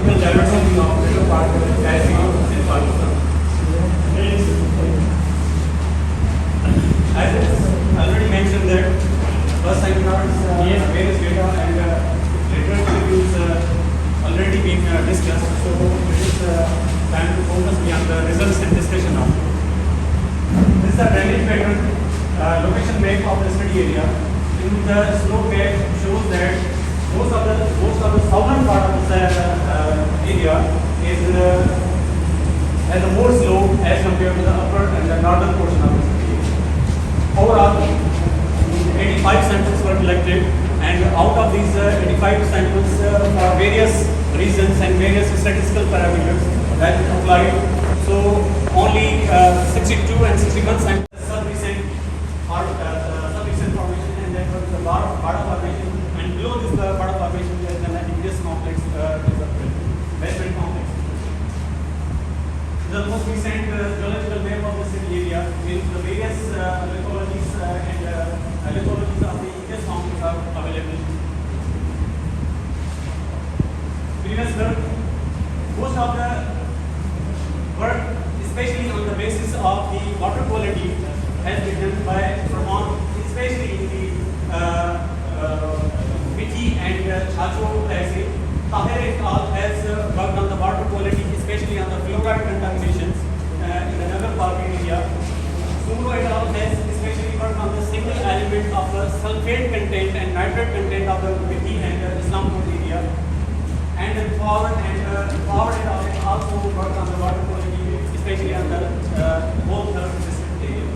geological diversity of river particles as seen in Pakistan. As already mentioned that first seminars, various data and literature reviews already been discussed. So it is time to focus on the results and discussion now. This is the drainage pattern location map of the study area. In the slope map shows that most of the southern part of the area is has a more slope as compared to the upper and the northern portion of the study area. Overall, 85 samples were collected, and out of these 85 samples for various reasons and various statistical parameters that applied. So only 62 and 61 samples sub-recent formation, and then there is the bar formation, and below this bar formation there is an igneous complex, basement complex. The most recent geological map of the city area with the various lithologies and lithologies of the igneous complex are available. Previous work, most of the work, especially on the basis of the water quality, has been done by Vermont, especially in the Mithi and Chacho Tehsil. Dahar Hakro has worked on the water quality, especially on the fluoride contaminations in the Dahar Hakro area. Soomar has especially worked on the single element of the sulfate content and nitrate content of the Mithi and Islampur area. And then forward and also worked on the water quality, especially on the whole nerve system area.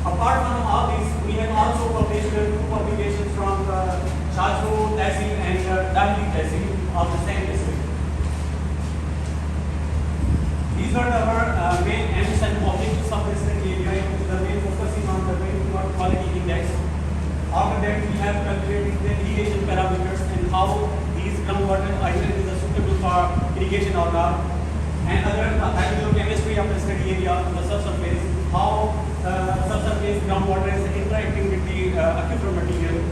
Apart from all these, we have also published two publications from Chacho Tehsil and Dahar Tehsil of the same district. These are our main aims and objectives of this study area, which is the main focusing on the rain water quality index. After that, we have calculated the irrigation parameters and how these groundwater either is suitable for irrigation or not, and other hydrochemistry of the study area on the subsurface, how subsurface groundwater is interacting with the aquifer material,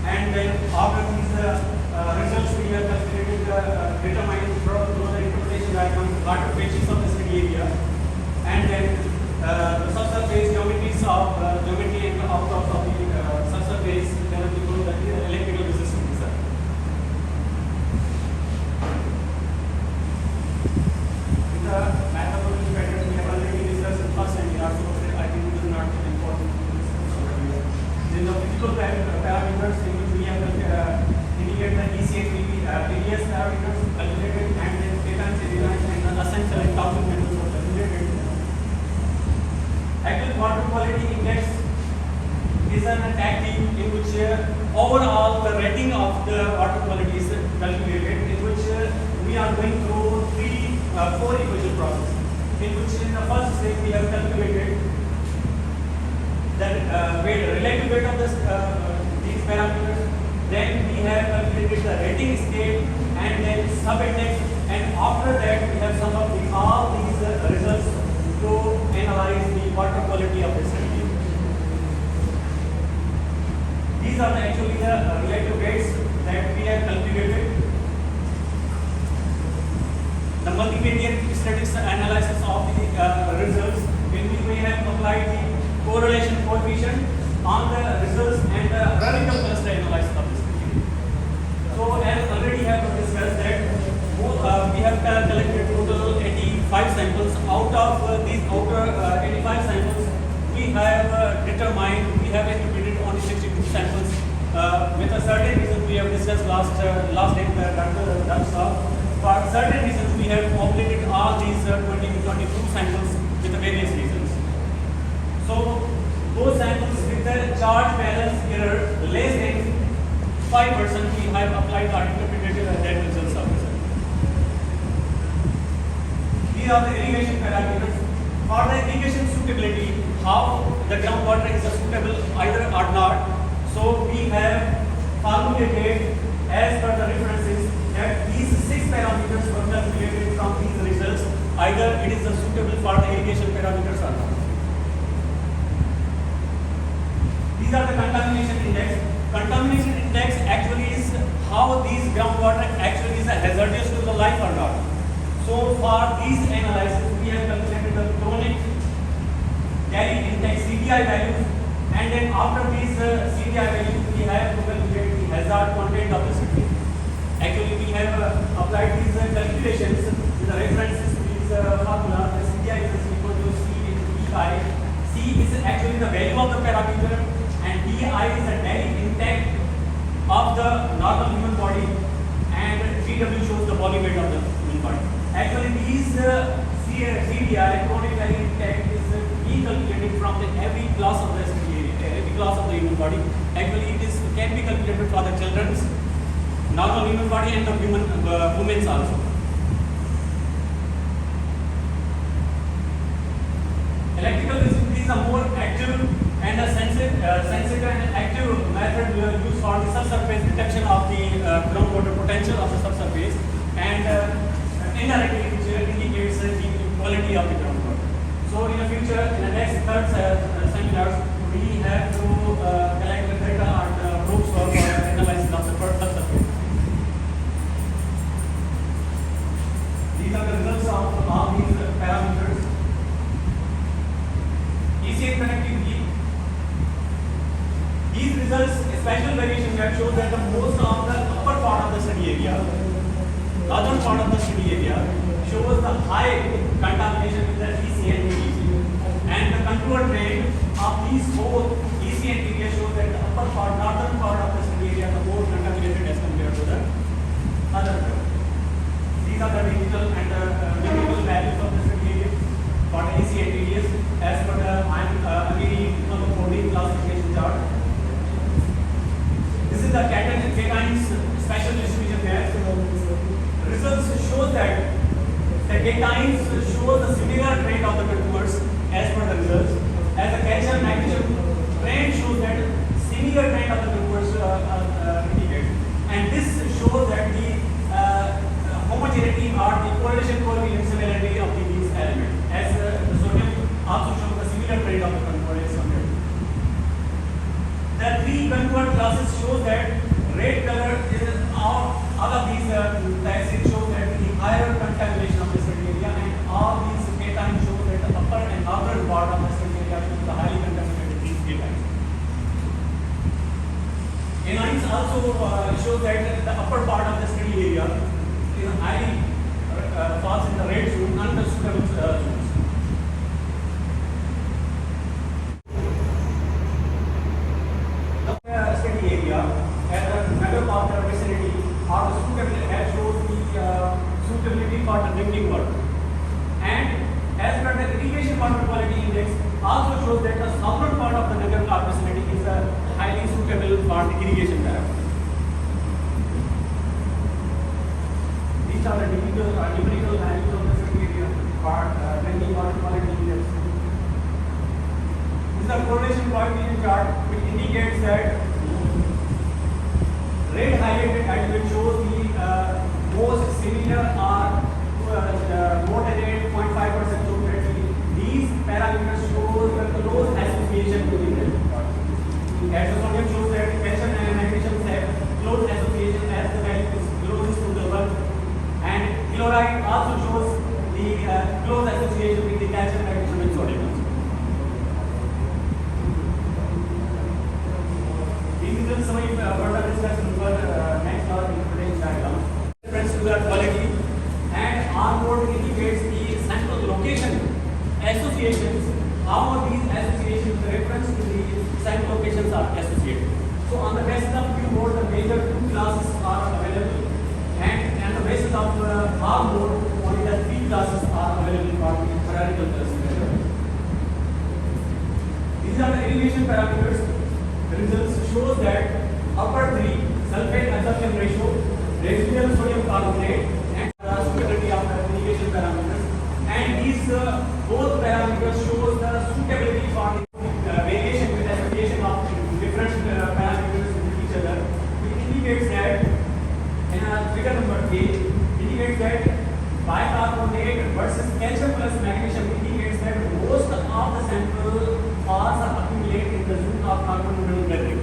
and then after these results we have calculated determined through the interpretation diagram water features of the study area, and then the subsurface geometries of geometry and outcomes of the subsurface developing the electrical resistance. The methodology pattern we have already discussed in first seminar, so I think it is not important. Then the physical parameters in which we have indicate the ECH PDS parameters calculated, and then data and the essential and thousand meters were calculated. Actual water quality index is an technique in which overall the rating of the water quality is calculated, in which we are going through four equation process, in which in the first step we have calculated that relative weight of these parameters, then we have calculated the rating scale and then sub-index, and after that we have sum up all these results to analyze the water quality of the study. These are actually the relative weights that we have calculated. The multivariate statistics analysis of the results, in which we have applied the correlation coefficient on the results and the radical cluster analysis of this. So as already have discussed that we have collected total 85 samples. Out of these outer 85 samples, we have attributed only 62 samples with a certain reason we have discussed last day in the Dr. For certain reasons, we have populated all these 20 to 22 samples with the various reasons. So, those samples with the charge balance error less than 5%, we have applied our interpreted net results of the study. These are the irrigation parameters. For the irrigation suitability, how the groundwater is suitable either or not. So, we have formulated as per the references that these 6 parameters were calculated from these results, either it is suitable for the irrigation parameters or not. These are the contamination index. Contamination index actually is how these groundwater actually for these analysis, we have calculated the chronic carry intake CDI values, and then after these CDI values, we have to calculate the hazard content of the city. Actually, we have applied these calculations with the references to these formula. The CDI is equal to C into DI. C is actually the value of the parameter, and DI is the daily intake of the normal human body, and GW shows the body weight of the human body. Actually, these CDI, chronic daily intake, is being calculated from every class of the every class of the human body. Actually, it is can be calculated for the children's, normal human body, and the women's also. Electrical visibility is a more active and a sensitive and active method used for the subsurface detection of the groundwater potential of the subsurface, and indirectly which indicates the quality of the groundwater. So in the future, in the next third seminars, we have to collect the data and proofs for analysis of the subsurface. These are the results of all these parameters. ECN connectivity. These results, a special variation that shows that the most of the upper part of the study area, northern part of the study area, shows the high contamination with the ECN area, and the contour trend of these both ECN area shows that the upper part, northern part of the study area, the more contaminated as compared to the other part. These are the digital and numerical values of the study area for the ECN areas as per the Amiri 2014 classification chart. This is the cations special distribution there. Results show that the cations show the similar trend of the contours as per the results. As the calcium magnesium trend shows that similar trend of the contours indicate. And this shows that the homogeneity or the correlation coefficient similarity of these elements. As the sodium also shows the similar trend of the contour as compared. The three contour classes show that red color is all of these types. It shows that the higher contamination of the study area, and all these cations show that the upper and northern part of the study area is the highly contaminated these cations. Anions also show that the upper part of the study area is highly falls in the red zone, unsuitable zones. Study area at the middle of the vicinity or the suitability that shows the suitability for the drinking water. And as per the irrigation water quality index also shows that the southern part of the Nagar Park vicinity is highly suitable for the irrigation parameter. These are the numerical values of the study area for drinking water quality index. This is a correlation coefficient chart which indicates that red highlighted attribute shows the most similar or more than 8.5% suitability. These parameters show the close association to the red. As the sodium shows that calcium and magnesium have close association as the value is closest to the 1, and chloride also shows the close association with the calcium, magnesium, and sodium. Some further discussion for next or interpretation diagram. Reference to the quality, and onboard indicates the central location associations. How these associations, the reference to the central locations are associated. So on the basis of Q mode, the major two classes are available, and on the basis of R mode, only the three classes are available for the hierarchical classification. These are the irrigation parameters. The results shows that upper 3 sulfate absorption ratio, residual sodium carbonate, and the suitability of the irrigation parameters. And these both parameters shows the suitability for the variation with association of different parameters with each other. It indicates that in figure number 8 indicates that bicarbonate versus calcium plus magnesium indicates that most of the sample falls are accumulate in the zone of carbon gathering.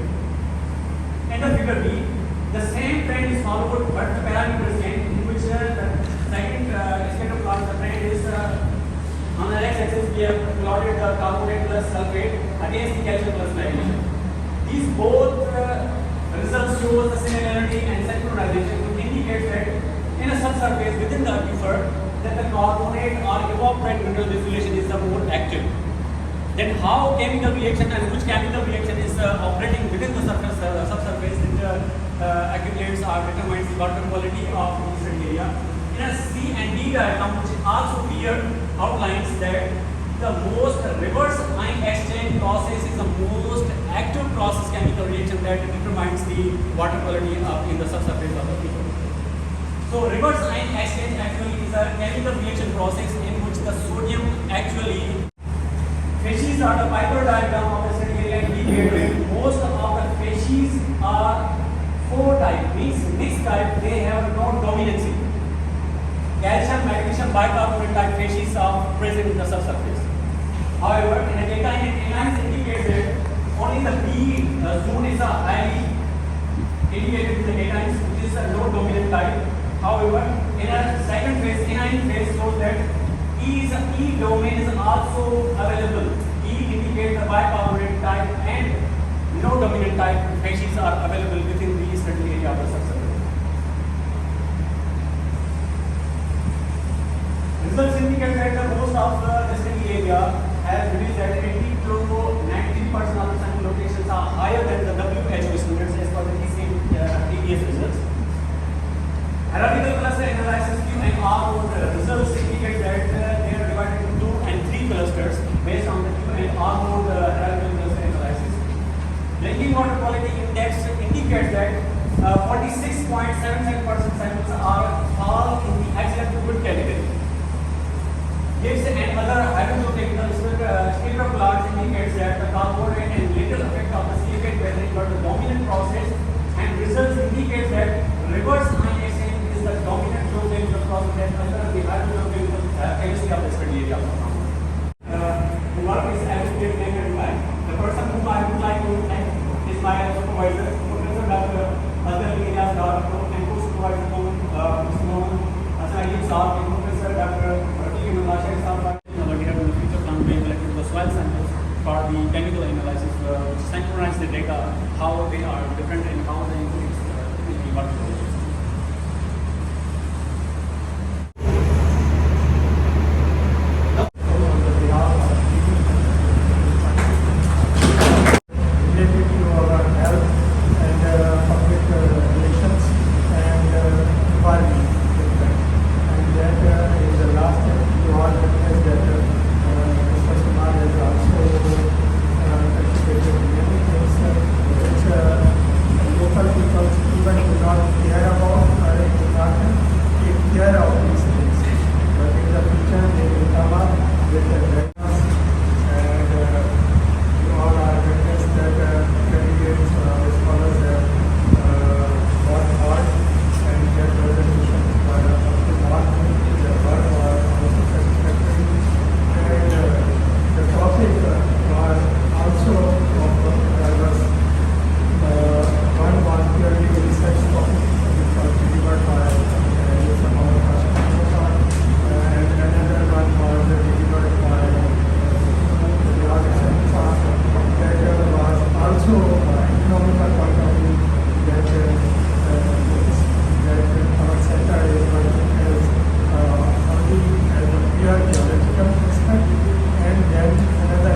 And the figure B, the same trend is followed, but the parameters change, in which the second scatter plot carbonate plus sulfate against the calcium plus magnesium. These both results show the similarity and synchronization to indicate that in a subsurface within the aquifer that the carbonate or evaporate mineral distillation is the more active. Then how chemical reaction and which chemical reaction is operating within the subsurface that accumulates or determines the water quality of the study area. In a C and D diagram, which also clear outlines that the most reverse ion exchange process is the most active process chemical reaction that determines the water quality in the subsurface of the aquifer. So reverse ion exchange actually is a chemical reaction process in which the sodium actually facies are the Piper diagram of the study area indicate most of the facies are four type, means mixed type, they have no dominancy. Calcium, magnesium, bicarbonate type facies are present in the subsurface. However, in a data analysis indicates that only the B zone is a highly indicated in the data, which is a low dominant type. However, in a second phase, anion phase shows that E domain is also available. E indicates the bicarbonate type and no dominant type facies are available within the study area of the subsurface. Results indicate that the most of the study area has revealed that 80 to 93% of the sample locations are higher than the WHO standards as per the TDS results. Hierarchical cluster analysis Q and R mode results indicate that they are divided into 2 and 3 clusters based on the Q and R mode hierarchical cluster analysis. Drinking water quality index indicates that 46.77% samples fall in the excellent to good category. Gibbs and other hydrogeochemical spectral plots indicates that the carbonate and little effect of the silicate weathering were the dominant process, and results indicate that reverse ion exchange is the dominant geochemical process that under the hydrogeochemical chemistry of the study area. The work is allocated and by the person whom I would like to thank is my supervisor, Prof.Dr. Dahar Hakro, and co-supervisor Mr. Mohammed and Professor Dr. We have in the future plan being collected the soil samples for the chemical analysis to synchronize the data, how they are different and how they increase the water quality. Related to our health and public relations and environment. And that is the last you all recognize that Mr. Soomar has also participated in many things which local people even do not care about or do not take care of these things. But in the future they will come up with a diagnosis, and you all are witness that candidates scholars have worked hard and their presentation were up to mark. Their work was also satisfactory, and the topic was also diverse. One was purely research topic, which was delivered by Mr. Mohammed, and another one was delivered by Dahar Hakro. That was also economical point of view that our center is working as only as a pure geological aspect, and then another